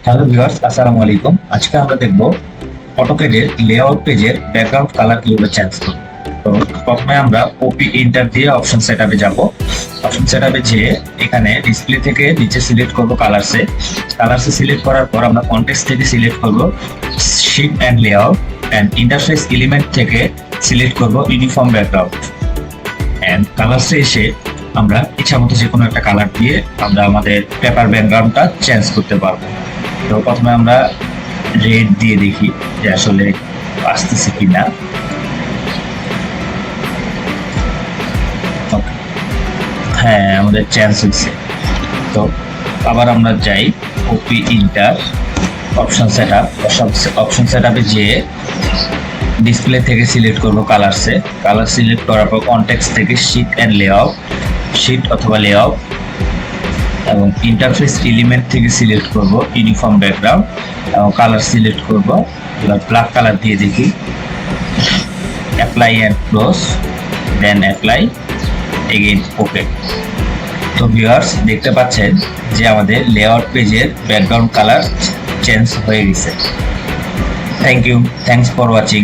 Hello viewers, আসসালামু আলাইকুম। আজকে আমরা দেখব অটোক্যাডের লেআউট পেজের ব্যাকগ্রাউন্ড কালার কিভাবে চেঞ্জ করব। তো প্রথমে আমরা ওপি এন্টার দিয়ে অপশন সেটআপে যাব। অপশন সেটআপে যেয়ে এখানে ডিসপ্লে থেকে নিচে সিলেক্ট করব কালারসে সিলেক্ট করার পর আমরা কনটেক্সট থেকে সিলেক্ট করব sheet and layout, and interface element থেকে সিলেক্ট করব ইউনিফর্ম ব্যাকগ্রাউন্ড, এন্ড কালারসে এসে আমরা ইচ্ছা মতো যে কোনো একটা কালার দিয়ে আমরা আমাদের পেপার ব্যাকগ্রাউন্ডটা চেঞ্জ করতে পারবো। তো প্রথমে আমরা রেড দিয়ে দেখি যে আসলে আসতেছে কিনা। হ্যাঁ, আমাদের চেঞ্জ হয়েছে। তো আবার আমরা যাই ওপি ইন্টার অপশন সেটআপ। অপশন সেটআপে যেয়ে ডিসপ্লে থেকে সিলেক্ট করব কালার সিলেক্ট করার পর কনটেক্সট থেকে শিট এন্ড লেআউট, শিট অথবা লেআউট, এবং ইন্টারফেস এলিমেন্ট থেকে সিলেক্ট করব ইউনিফর্ম ব্যাকগ্রাউন্ড এবং কালার সিলেক্ট করব। এবার ব্ল্যাক কালার দিয়ে দেখি, apply and close, then apply, again okay. তো ভিউয়ার্স দেখতে পাচ্ছেন যে আমাদের লেআউট পেজের ব্যাকগ্রাউন্ড কালার চেঞ্জ হয়ে গেছে। Thank you, thanks for watching.